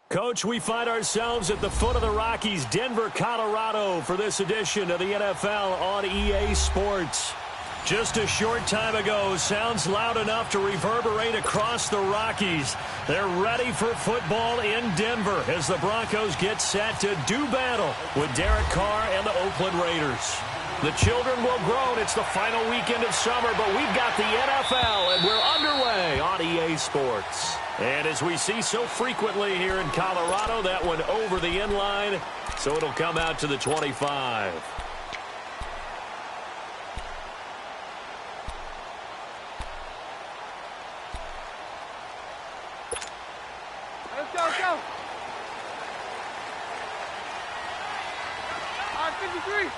Coach, we find ourselves at the foot of the Rockies, Denver, Colorado, for this edition of the NFL on EA Sports. Just a short time ago, sounds loud enough to reverberate across the Rockies. They're ready for football in Denver as the Broncos get set to do battle with Derek Carr and the Oakland Raiders. The children will grow. It's the final weekend of summer, but we've got the NFL, and we're underway on EA Sports. And as we see so frequently here in Colorado, that one over the end line, so it'll come out to the 25. Let's go, let's go. 53.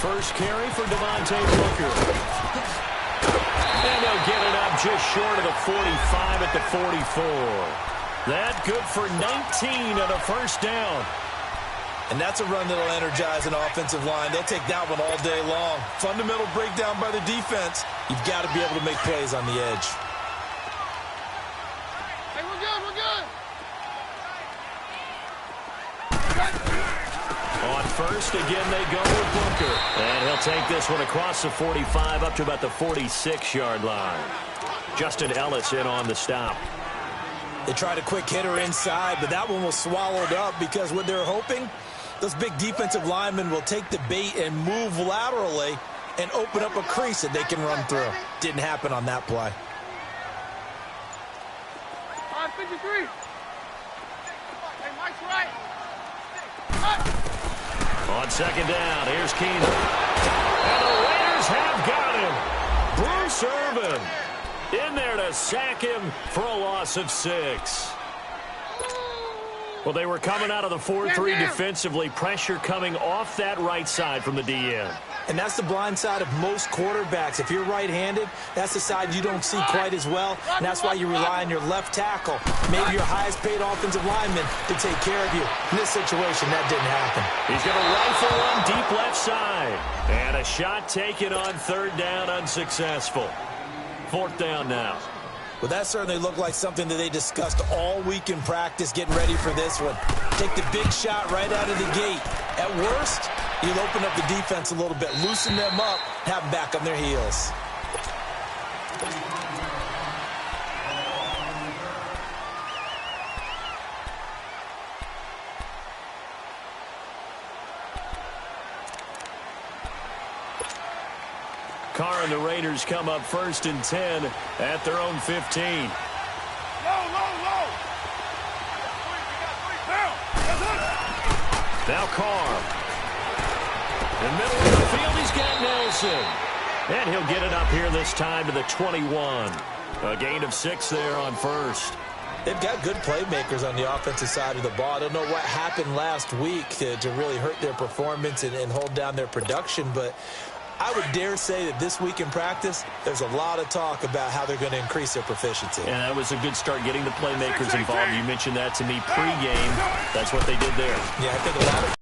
First carry for Devontae Booker. And they'll get it up just short of the 45 at the 44. That good for 19 and a first down. And that's a run that'll energize an offensive line. They'll take that one all day long. Fundamental breakdown by the defense. You've got to be able to make plays on the edge. Hey, we're good, we're good. On first, again, they go with Booker. And he'll take this one across the 45 up to about the 46-yard line. Justin Ellis in on the stop. They tried a quick hitter inside, but that one was swallowed up because what they're hoping, those big defensive linemen will take the bait and move laterally and open up a crease that they can run through. Didn't happen on that play. 53. Hey, Mike's right. On second down, here's Keenan. And the Raiders have got him. Bruce Irvin in there to sack him for a loss of 6. Well, they were coming out of the 4-3 defensively. Pressure coming off that right side from the DN. And that's the blind side of most quarterbacks. If you're right-handed, that's the side you don't see quite as well. And that's why you rely on your left tackle, maybe your highest-paid offensive lineman, to take care of you. In this situation, that didn't happen. He's going to rifle one deep left side. And a shot taken on third down, unsuccessful. Fourth down now. Well, that certainly looked like something that they discussed all week in practice, getting ready for this one. Take the big shot right out of the gate. At worst, you'll open up the defense a little bit, loosen them up, have them back on their heels. Carr and the Raiders come up first and 10 at their own 15. Low, low, low. Now Carr. In the middle of the field, he's got Nelson. And he'll get it up here this time to the 21. A gain of 6 there on first. They've got good playmakers on the offensive side of the ball. I don't know what happened last week to really hurt their performance and hold down their production, but I would dare say that this week in practice, there's a lot of talk about how they're going to increase their proficiency. And that was a good start, getting the playmakers involved. You mentioned that to me pregame. That's what they did there. Yeah, I think a lot of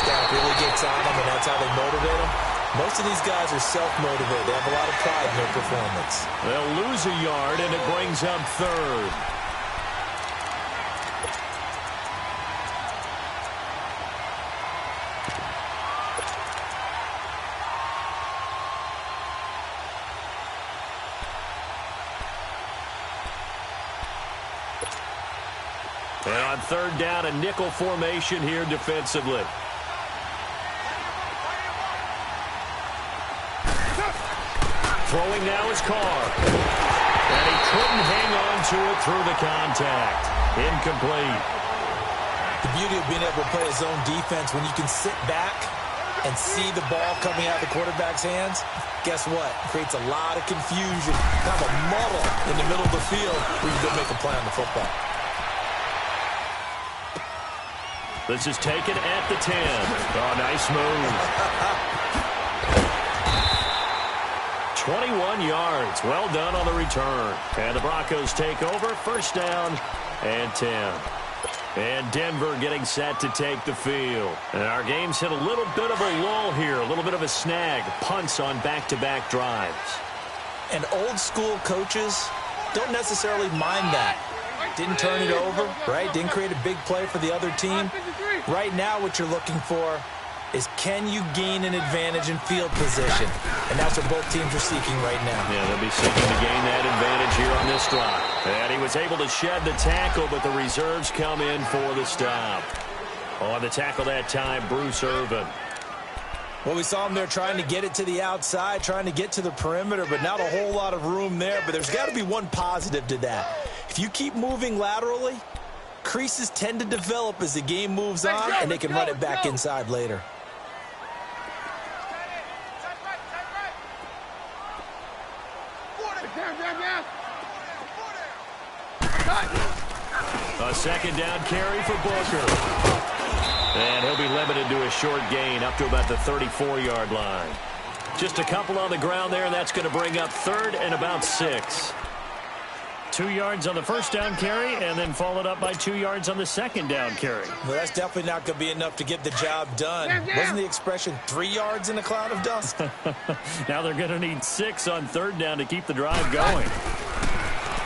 staff really gets on them, and that's how they motivate them. Most of these guys are self-motivated. They have a lot of pride in their performance. They'll lose a yard, and it brings up third. And on third down, a nickel formation here defensively. Throwing now is Carr. And he couldn't hang on to it through the contact. Incomplete. The beauty of being able to play a zone defense, when you can sit back and see the ball coming out of the quarterback's hands, guess what? It creates a lot of confusion. Kind of a muddle in the middle of the field where you go make a play on the football. This is taken at the 10. Oh, nice move. 21 yards. Well done on the return. And the Broncos take over. First down and 10. And Denver getting set to take the field. And our game's hit a little bit of a lull here. A little bit of a snag. Punts on back-to-back drives. And old school coaches don't necessarily mind that. Didn't turn it over, right? Didn't create a big play for the other team. Right now what you're looking for is, can you gain an advantage in field position? And that's what both teams are seeking right now. Yeah, they'll be seeking to gain that advantage here on this drive. And he was able to shed the tackle, but the reserves come in for the stop. On the tackle that time, Bruce Irvin. Well, we saw him there trying to get it to the outside, trying to get to the perimeter, but not a whole lot of room there. But there's got to be one positive to that. If you keep moving laterally, creases tend to develop as the game moves on, and they can run it back inside later. A second down carry for Booker. And he'll be limited to a short gain up to about the 34-yard line. Just a couple on the ground there, and that's going to bring up 3rd and about 6. 2 yards on the first down carry, and then followed up by 2 yards on the second down carry. Well, that's definitely not going to be enough to get the job done. Wasn't the expression 3 yards in a cloud of dust? Now they're going to need 6 on 3rd down to keep the drive going.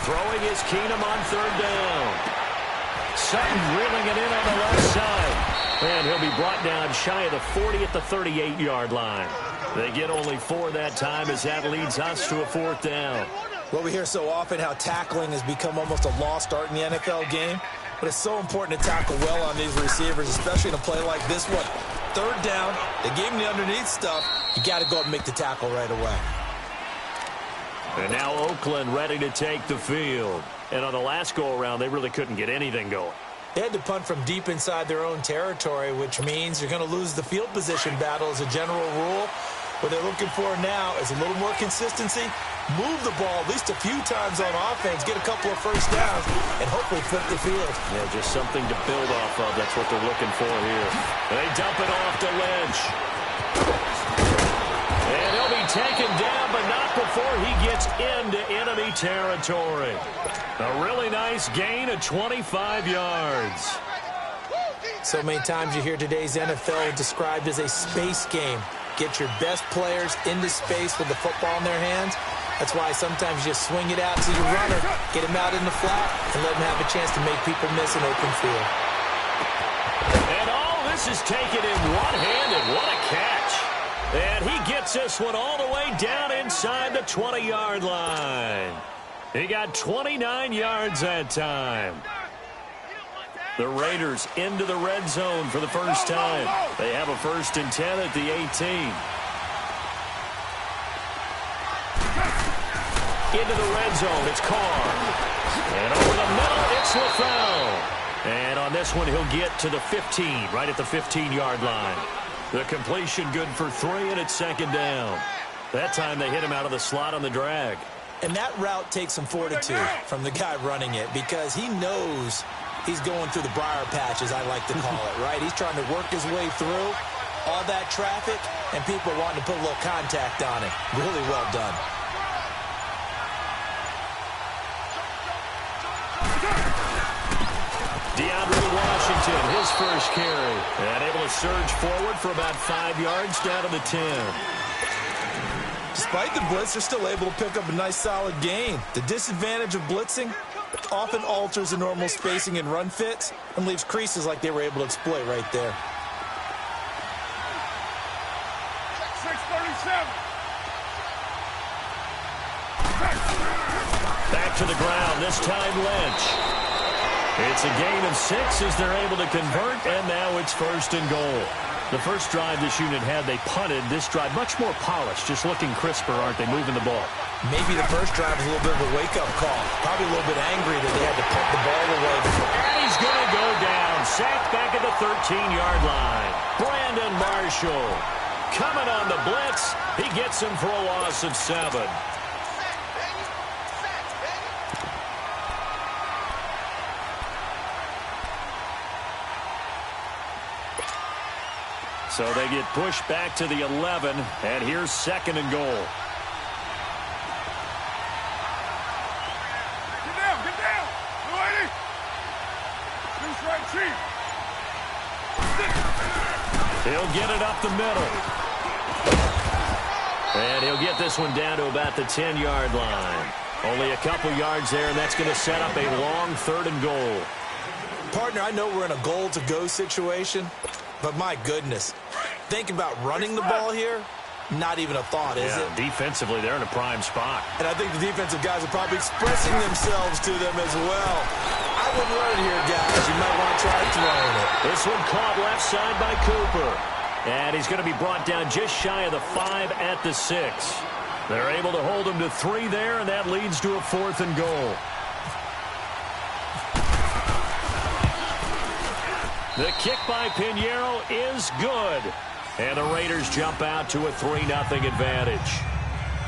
Throwing is Keenum on 3rd down. Sutton reeling it in on the left side. And he'll be brought down shy of the 40 at the 38-yard line. They get only 4 that time as that leads us to a 4th down. Well, we hear so often how tackling has become almost a lost art in the NFL game. But it's so important to tackle well on these receivers, especially in a play like this one. 3rd down, they gave him the underneath stuff. You got to go up and make the tackle right away. And now Oakland ready to take the field. And on the last go-around, they really couldn't get anything going. They had to punt from deep inside their own territory, which means you're going to lose the field position battle as a general rule. What they're looking for now is a little more consistency, move the ball at least a few times on offense, get a couple of first downs, and hopefully flip the field. Yeah, just something to build off of. That's what they're looking for here. They dump it off to Lynch. And he'll be taken down, but not before he gets into enemy territory. A really nice gain of 25 yards. So many times you hear today's NFL described as a space game. Get your best players into space with the football in their hands. That's why sometimes you just swing it out to your runner, get him out in the flat, and let him have a chance to make people miss an open field. And all this is taken in one-handed. What a catch. And he gets this one all the way down inside the 20-yard line. He got 29 yards that time. The Raiders into the red zone for the first time. They have a 1st and 10 at the 18. Into the red zone, it's Carr. And over the middle, it's LaFell. And on this one, he'll get to the 15, right at the 15-yard line. The completion good for 3, and it's 2nd down. That time they hit him out of the slot on the drag. And that route takes some fortitude from the guy running it, because he knows he's going through the briar patch, as I like to call it, right? He's trying to work his way through all that traffic, and people wanting to put a little contact on it. Really well done. DeAndre Washington, his first carry. And able to surge forward for about 5 yards down to the 10. Despite the blitz, they're still able to pick up a nice solid gain. The disadvantage of blitzing often alters the normal spacing and run fits and leaves creases like they were able to exploit right there. 637. Back to the ground, this time Lynch. It's a gain of 6 as they're able to convert, and now it's 1st and goal. The first drive this unit had, they punted. This drive, much more polished, just looking crisper, aren't they, moving the ball? Maybe the first drive was a little bit of a wake-up call. Probably a little bit angry that they had to punt the ball away. And he's going to go down. Sacked back at the 13-yard line. Brandon Marshall coming on the blitz. He gets him for a loss of 7. So they get pushed back to the 11, and here's 2nd and goal. Get down, get down. Lady. Loose right cheek. He'll get it up the middle. And he'll get this one down to about the 10-yard line. Only a couple yards there, and that's going to set up a long 3rd and goal. Partner, I know we're in a goal-to-go situation, but my goodness, think about running the ball here. Not even a thought, is it? Defensively, they're in a prime spot. And I think the defensive guys are probably expressing themselves to them as well. I wouldn't run it here, guys. You might want to try throwing it. This one caught left side by Cooper. And he's going to be brought down just shy of the 5 at the 6. They're able to hold him to 3 there, and that leads to a 4th and goal. The kick by Pinheiro is good. And the Raiders jump out to a 3-0 advantage.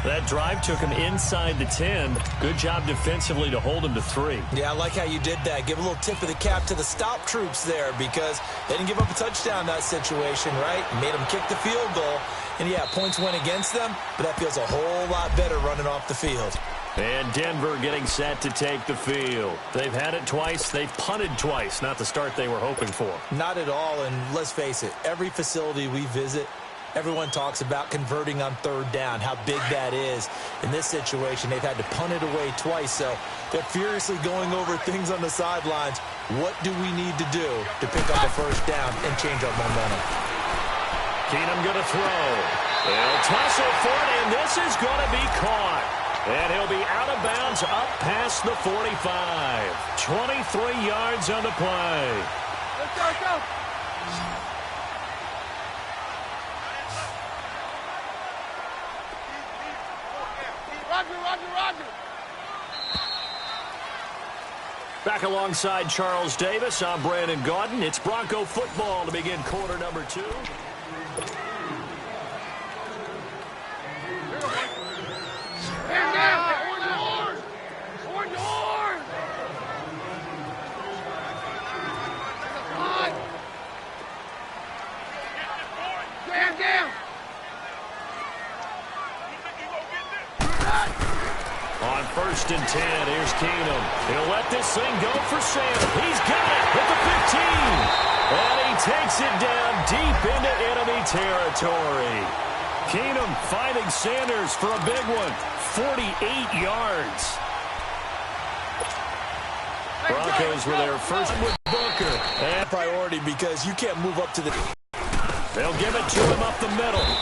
That drive took him inside the 10. Good job defensively to hold him to 3. Yeah, I like how you did that. Give a little tip of the cap to the stop troops there because they didn't give up a touchdown in that situation, right? Made them kick the field goal. And, yeah, points went against them, but that feels a whole lot better running off the field. And Denver getting set to take the field. They've had it twice. They've punted twice. Not the start they were hoping for. Not at all, and let's face it, every facility we visit, everyone talks about converting on 3rd down, how big that is. In this situation, they've had to punt it away twice, so they're furiously going over things on the sidelines. What do we need to do to pick up a 1st down and change our momentum? Keenum going to throw. They'll tussle for it, and this is going to be caught. And he'll be out of bounds up past the 45. 23 yards on the play. Let's go, let's go. Roger. Back alongside Charles Davis, I'm Brandon Gaudin. It's Bronco football to begin quarter number 2. Stand down. On yours. Stand down. On 1st and 10, here's Keenum. He'll let this thing go for Sanders. He's got it at the 15. And he takes it down deep into enemy territory. Keenum finding Sanders for a big one. 48 yards. Broncos were their first with Booker. And priority because you can't move up to the... They'll give it to him up the middle.